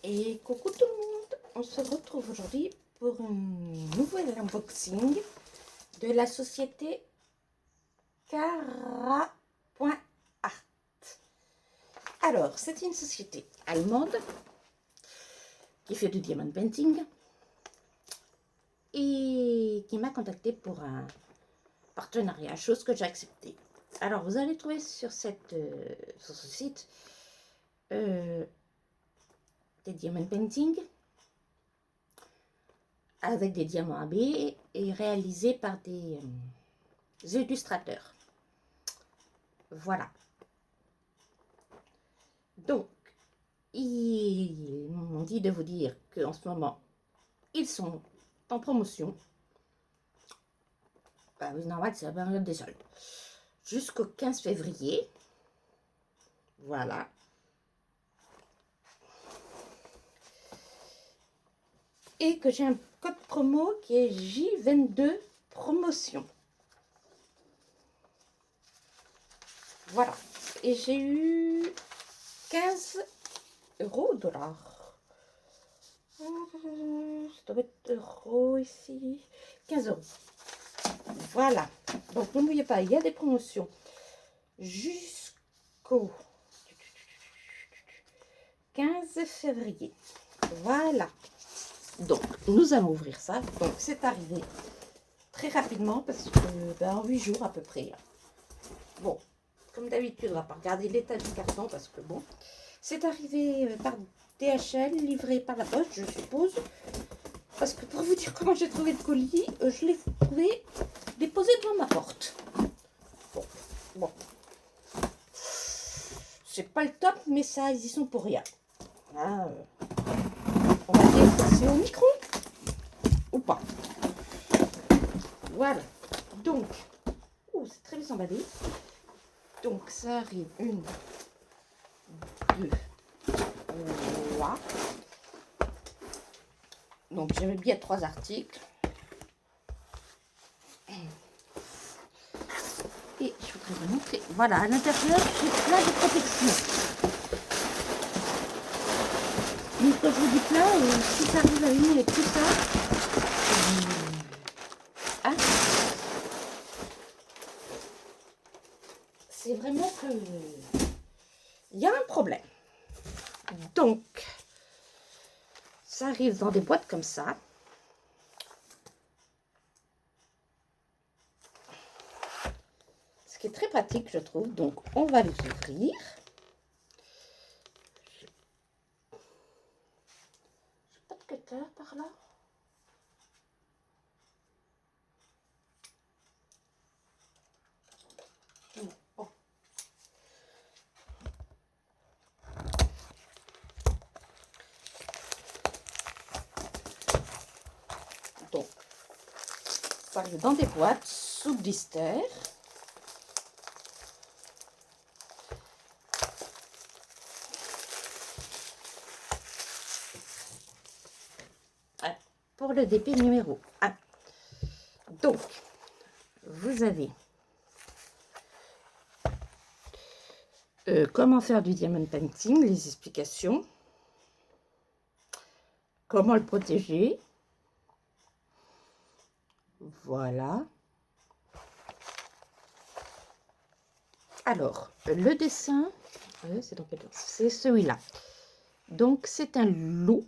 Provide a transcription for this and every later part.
Et coucou tout le monde, on se retrouve aujourd'hui pour un nouvel unboxing de la société Cara.art. Alors, c'est une société allemande qui fait du diamond painting et qui m'a contacté pour un partenariat, chose que j'ai acceptée. Alors, vous allez trouver sur ce site des diamond painting avec des diamants AB et réalisés par des illustrateurs. Voilà. Donc, ils m'ont dit de vous dire qu'en ce moment, ils sont en promotion. Bah oui, normal, c'est la période des soldes. Jusqu'au 15 février. Voilà. Et que j'ai un code promo qui est J22 promotion. Voilà. Et j'ai eu 15 euros ou dollars. Ça doit être euros ici. 15 euros. Voilà. Donc n'oubliez pas, il y a des promotions jusqu'au 15 février. Voilà. Donc nous allons ouvrir ça. Donc c'est arrivé très rapidement parce que en 8 jours à peu près. Bon, comme d'habitude, on va pas regarder l'état du carton parce que bon, c'est arrivé par DHL, livré par la poste, je suppose. Parce que pour vous dire comment j'ai trouvé le colis, je l'ai trouvé déposé devant ma porte. Bon. C'est pas le top, mais ça, ils y sont pour rien. Hein, on va dire que c'est au micro ou pas. Voilà. Donc, c'est très bien emballé. Donc, ça arrive 1, 2, 3. Donc, j'aimais bien 3 articles. Et je voudrais vous montrer. Voilà, à l'intérieur, j'ai plein de protections. Mais quand je vous dis plein, si ça arrive à venir avec tout ça, hein, c'est vraiment que il y a un problème. Donc, ça arrive dans des boîtes comme ça. Ce qui est très pratique, je trouve. Donc, on va les ouvrir. J'ai pas de cutter par là. Oh. Donc, ça arrive dans des boîtes sous blister. Pour le DP numéro 1. Donc, vous avez comment faire du diamond painting, les explications, comment le protéger, voilà. Alors, le dessin, c'est dans quel ordre? C'est celui-là. Donc, c'est un loup.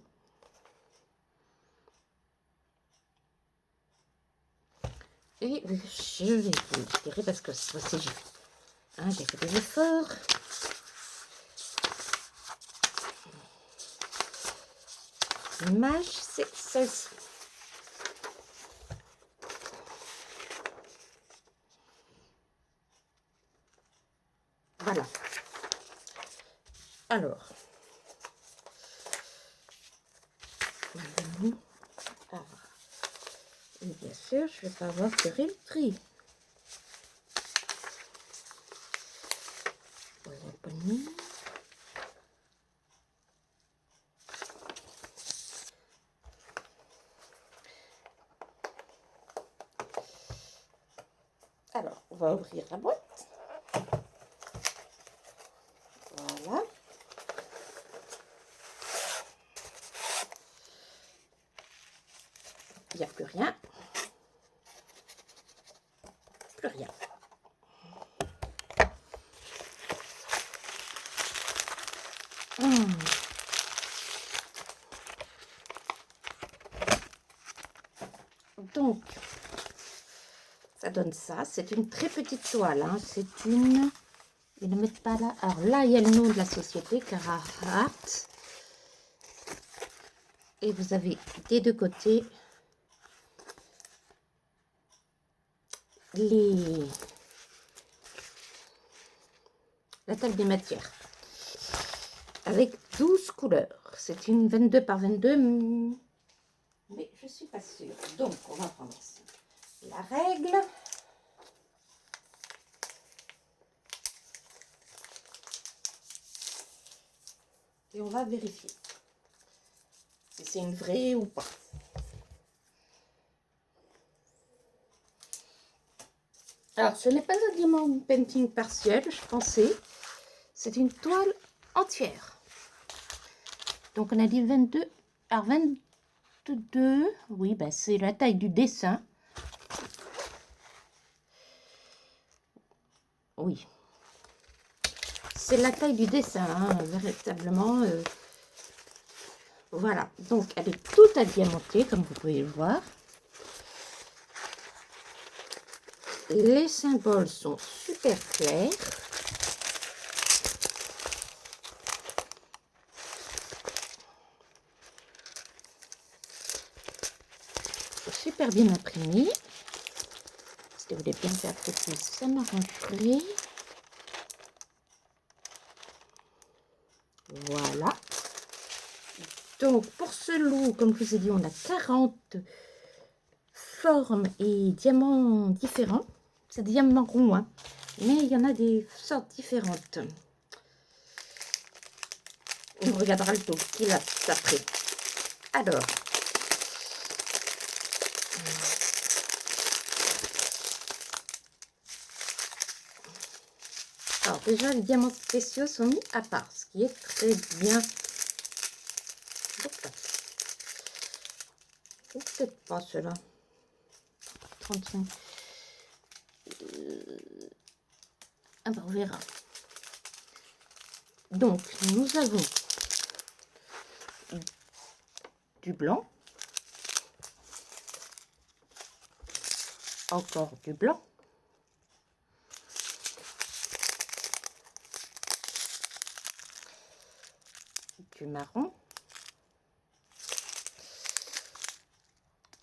Et je vais vous le tirer parce que ça c'est j'ai fait des efforts. L'image, c'est celle-ci. Voilà. Alors. Et bien sûr, je ne vais pas avoir serré le tri. Voilà le poignet. Alors, on va ouvrir la boîte. Voilà. il n'y a plus rien. Plus rien. Donc, ça donne ça. C'est une très petite toile. Hein. C'est une... Ils ne mettent pas là. Alors là, il y a le nom de la société, Carhartt. Et vous avez des deux côtés la table des matières. Avec 12 couleurs. C'est une 22 par 22. Mais je ne suis pas sûre. Donc, on va prendre la règle. Et on va vérifier si c'est une vraie ou pas. Alors, ce n'est pas un diamant painting partiel, je pensais. C'est une toile entière. Donc, on a dit 22. Alors, 22, oui, ben, c'est la taille du dessin. Oui. C'est la taille du dessin, hein, véritablement. Voilà. Donc, elle est toute adiamantée, comme vous pouvez le voir. Les symboles sont super clairs. Super bien imprimé. Si vous voulez bien faire petit, ça m'arrangerait. Voilà. Donc, pour ce lot, comme je vous ai dit, on a 40 formes et diamants différents. C'est des diamants ronds, hein, mais il y en a des sortes différentes. On regardera le tout qu'il a après. Alors déjà, les diamants spéciaux sont mis à part, ce qui est très bien. Ou peut-être pas ceux-là. 35. Ah ben, on verra. Donc, nous avons du blanc. Encore du blanc. Du marron.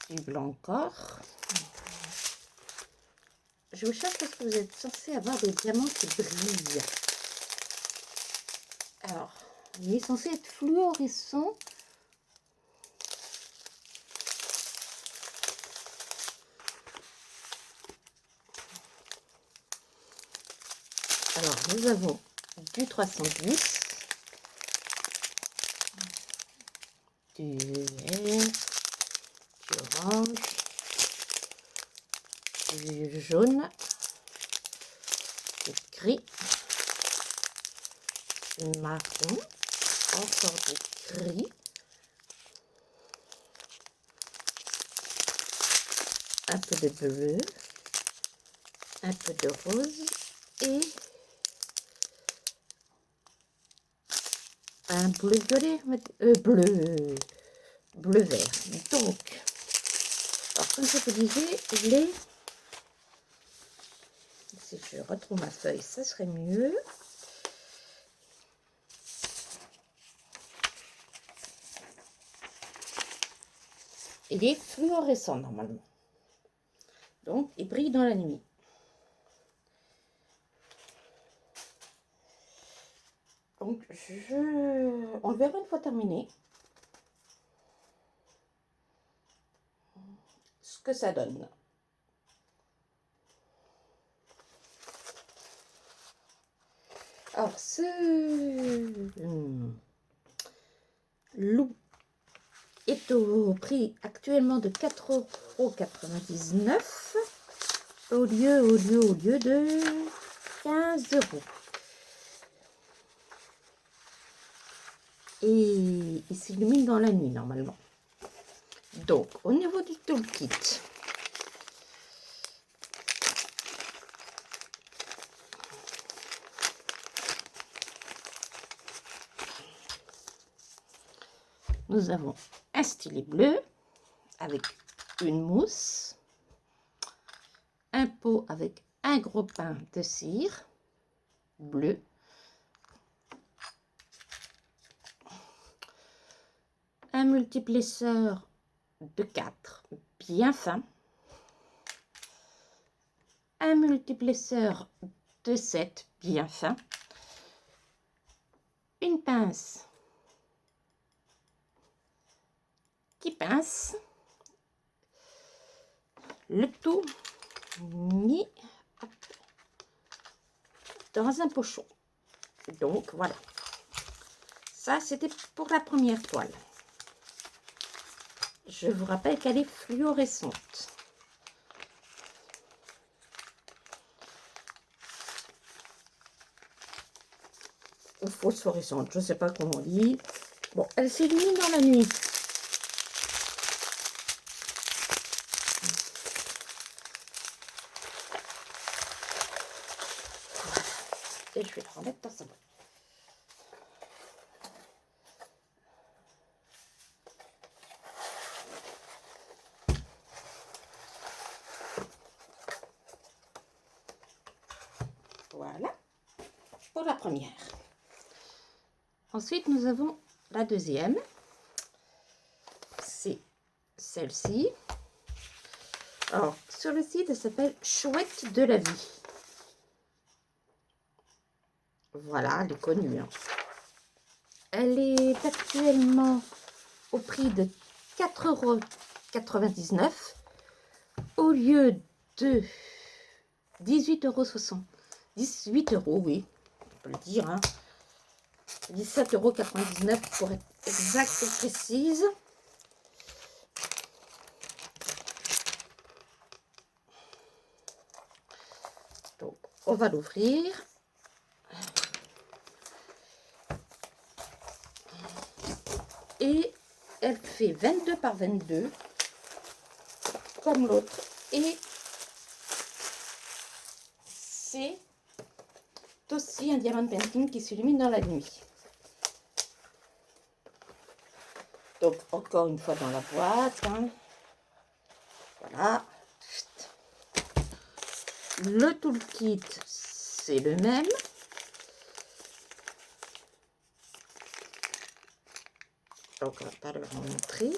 Du blanc encore. Je vous cherche parce que vous êtes censé avoir des diamants qui brillent. Alors, il est censé être fluorescent. Alors, nous avons du 310, du vert, du orange, du jaune, du gris, du marron, encore du gris, un peu de bleu, un peu de rose et un bleu violet, bleu vert. Donc, alors comme je vous disais, si je retrouve ma feuille, ça serait mieux. Il est fluorescent normalement. Donc, il brille dans la nuit. Donc, on le verra une fois terminé. Ce que ça donne. Alors, ce loup est au prix actuellement de 4,99 € au lieu de 15 €. Et il s'illumine dans la nuit normalement. Donc, au niveau du toolkit, nous avons un stylet bleu avec une mousse, un pot avec un gros pain de cire bleu, un multiplesseur de 4 bien fin, un multiplesseur de 7 bien fin, une pince qui pince, le tout mis dans un pochon. Donc voilà, ça c'était pour la première toile. Je vous rappelle qu'elle est fluorescente. Ou phosphorescente, je ne sais pas comment on dit. Bon, elle s'illumine dans la nuit. Et je vais le remettre dans sa boîte. Voilà, pour la première. Ensuite, nous avons la deuxième. C'est celle-ci. Alors, sur le site, elle s'appelle Chouette de la vie. Voilà, elle est connue. Hein. Elle est actuellement au prix de 4,99 € au lieu de 18,60 €. 18 €, oui, on peut le dire. Hein. 17,99 € pour être exacte et précise. Donc, on va l'ouvrir. Et elle fait 22 par 22 comme l'autre. Et c'est aussi un diamant painting qui s'illumine dans la nuit. Donc encore une fois dans la boîte. Hein. Voilà. Le toolkit, c'est le même. Donc on va pas leur montrer.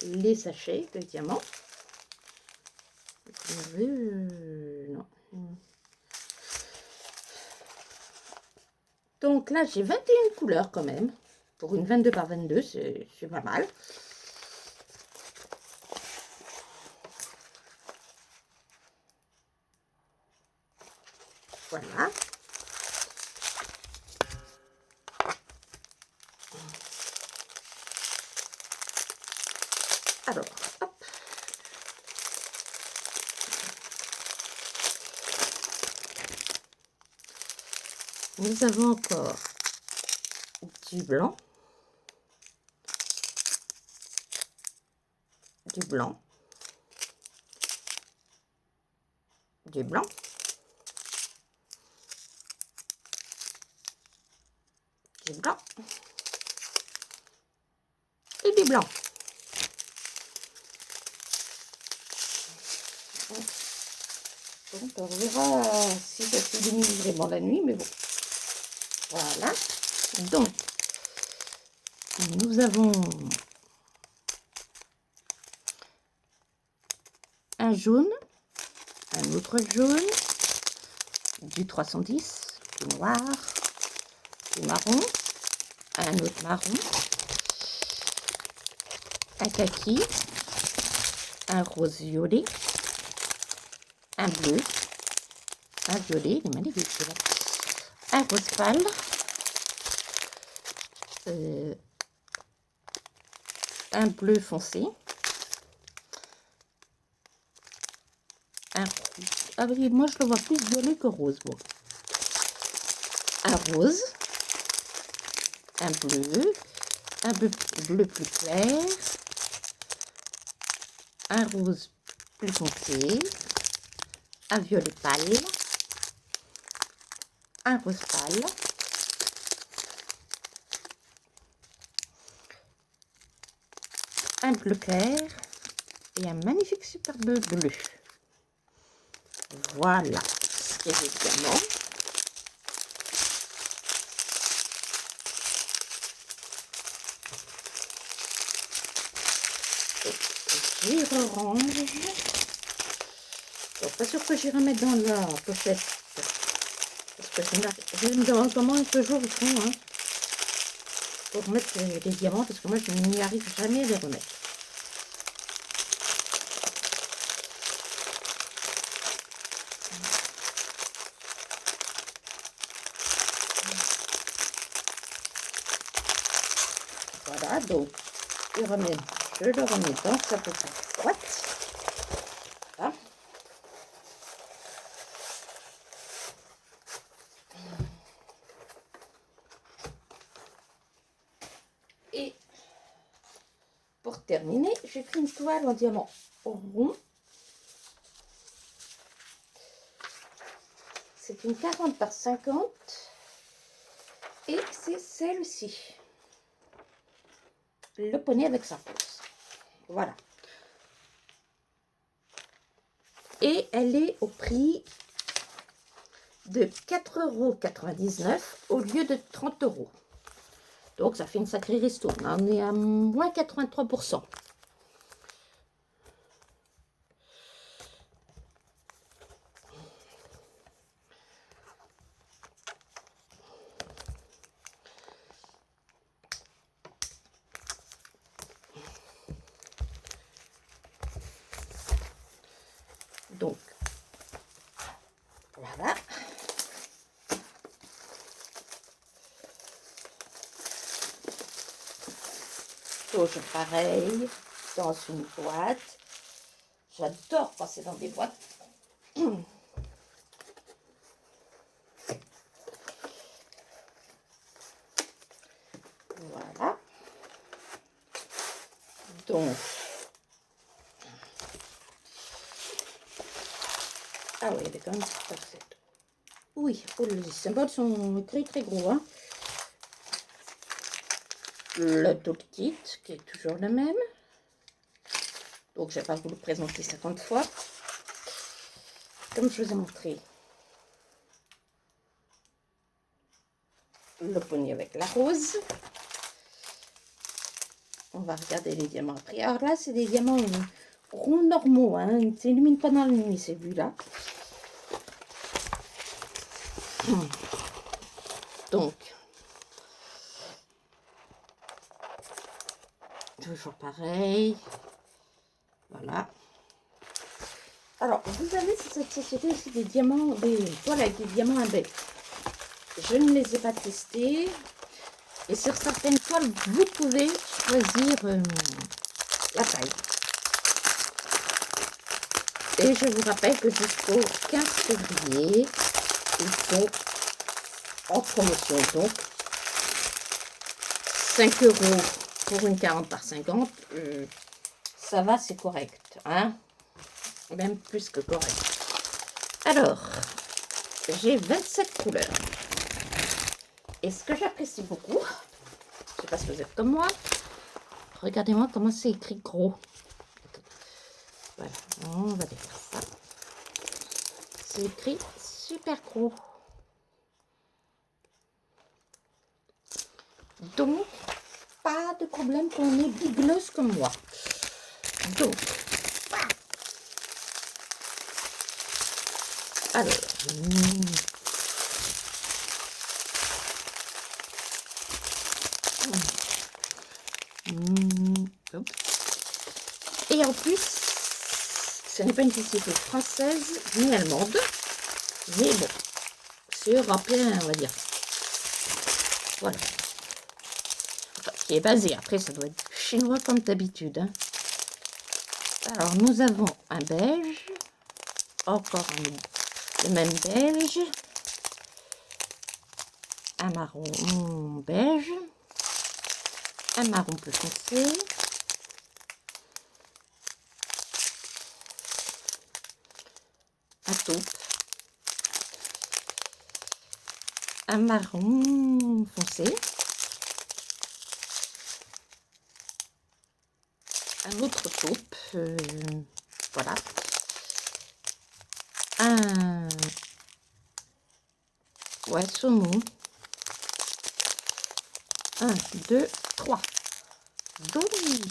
Les sachets de diamants. Non. Donc là, j'ai 21 couleurs quand même. Pour une 22 par 22, c'est pas mal. Voilà. Alors, hop. Nous avons encore du blanc, du blanc, du blanc, du blanc et du blanc. Donc on verra si ça s'illumine vraiment la nuit, mais bon. Voilà. Donc, nous avons un jaune, un autre jaune, du 310, du noir, du marron, un autre marron, un kaki, un rose violet, un bleu, un violet, il est magnifique celui-là, un rose pâle, un bleu foncé, un rouge. Ah oui, moi je le vois plus violet que rose. Bon. Un rose, un bleu, un bleu plus clair, un rose plus foncé, un violet pâle, un rose pâle, un bleu clair et un magnifique superbe bleu. Voilà ce qui est les diamants. Gire orange. Bon, pas sûr que j'irai mettre dans la pochette. Parce que je me demande comment ce jour ils font hein, pour mettre les diamants. Parce que moi je n'y arrive jamais à les remettre. Voilà, donc je le remets dans sa petite boîte. Voilà. Et pour terminer, j'ai pris une toile en diamant rond. C'est une 40 par 50 et c'est celle-ci. Le poney avec sa pose. Voilà. Et elle est au prix de 4,99 € au lieu de 30 €. Donc ça fait une sacrée ristourne. On est à moins 83%. Donc, voilà. Toujours pareil, dans une boîte. J'adore passer dans des boîtes. Voilà. Donc, ah oui, elle est quand même parfaite. Oui, oh, les symboles sont très très gros. Hein. Le toolkit qui est toujours le même. Donc, je ne vais pas vous le présenter 50 fois. Comme je vous ai montré. Le poney avec la rose. On va regarder les diamants après. Alors là, c'est des diamants ronds normaux. Hein. Ils ne s'illuminent pas dans la nuit, celui-là. Donc, toujours pareil. Voilà. Alors, vous avez sur cette société aussi des diamants, des toiles avec des diamants imbés. Je ne les ai pas testés. Et sur certaines toiles, vous pouvez choisir la taille. Et je vous rappelle que jusqu'au 15 février, ils sont en promotion. Donc, 5 € pour une 40 par 50, ça va, c'est correct. Hein, même plus que correct. Alors, j'ai 27 couleurs. Et ce que j'apprécie beaucoup, je ne sais pas si vous êtes comme moi, regardez-moi comment c'est écrit gros. Voilà, on va défaire ça. C'est écrit super gros. Donc, pas de problème qu'on est bigleuse comme moi. Donc, alors, et en plus, ce n'est pas une société française ni allemande, mais bon, c'est européen, on va dire. Voilà. Enfin, qui est basé, après ça doit être chinois comme d'habitude. Hein. Alors, nous avons un beige, encore le même beige, un marron beige, un marron plus foncé, un taupe, un marron foncé, un autre taupe, voilà, un saumon, 1, 2, 3, joli.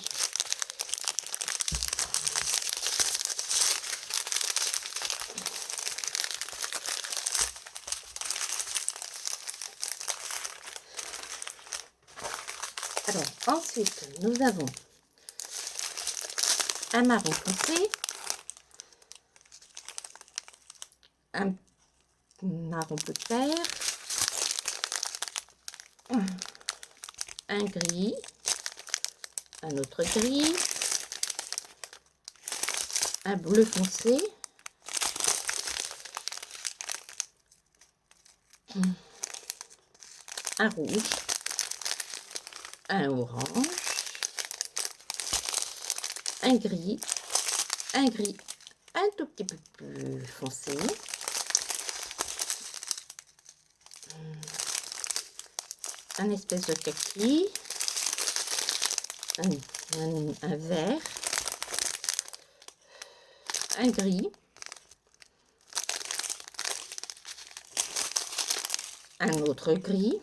Alors, ensuite, nous avons un marron foncé, un marron bleu clair, un gris, un autre gris, un bleu foncé, un rouge, un orange, un gris un tout petit peu plus foncé, un espèce de kaki, un vert, un gris, un autre gris,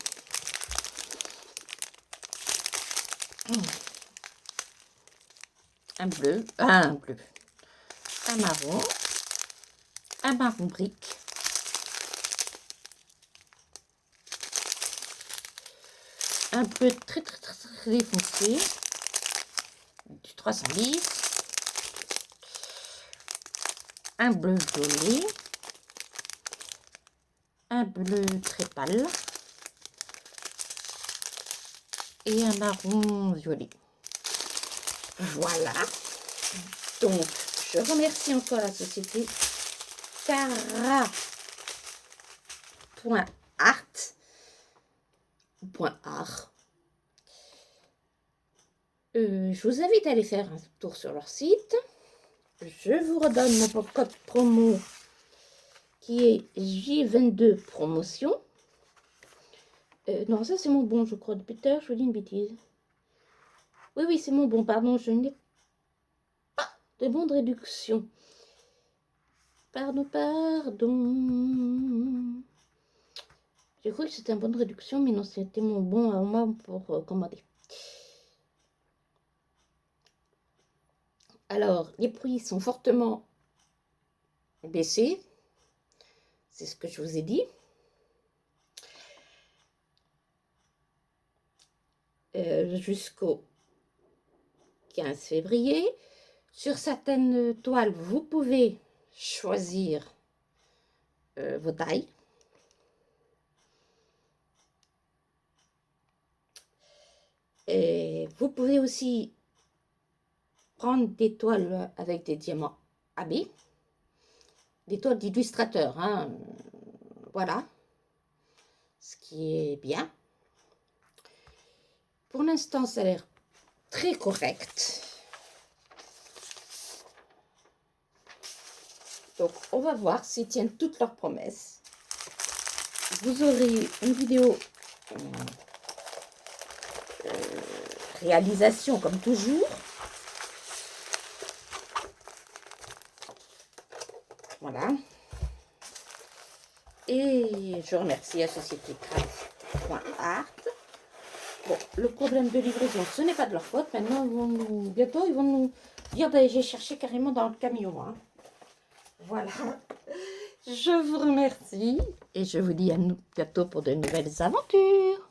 un bleu, un marron brique, un bleu très foncé, du 310, un bleu violet, un bleu très pâle et un marron violet. Voilà. Donc, je remercie encore la société Cara.art. Je vous invite à aller faire un tour sur leur site. Je vous redonne mon code promo qui est J22 promotion. Non, ça c'est mon bon, je crois. Depuis tout à l'heure, je vous dis une bêtise. Oui, c'est mon bon, pardon, je n'ai pas de bon de réduction. Pardon. J'ai cru que c'était un bon de réduction, mais non, c'était mon bon à moi pour commander. Alors, les prix sont fortement baissés. C'est ce que je vous ai dit. Jusqu'au 15 février. Sur certaines toiles, vous pouvez choisir vos tailles. Et vous pouvez aussi prendre des toiles avec des diamants AB, des toiles d'illustrateur, hein. Voilà, ce qui est bien. Pour l'instant, ça a l'air très correct. Donc, on va voir s'ils tiennent toutes leurs promesses. Vous aurez une vidéo réalisation comme toujours. Voilà. Et je remercie la société Craft.art. Bon, le problème de livraison, ce n'est pas de leur faute. Maintenant, bientôt, ils vont nous dire d'aller chercher carrément dans le camion. Hein. Voilà. Je vous remercie et je vous dis à bientôt pour de nouvelles aventures.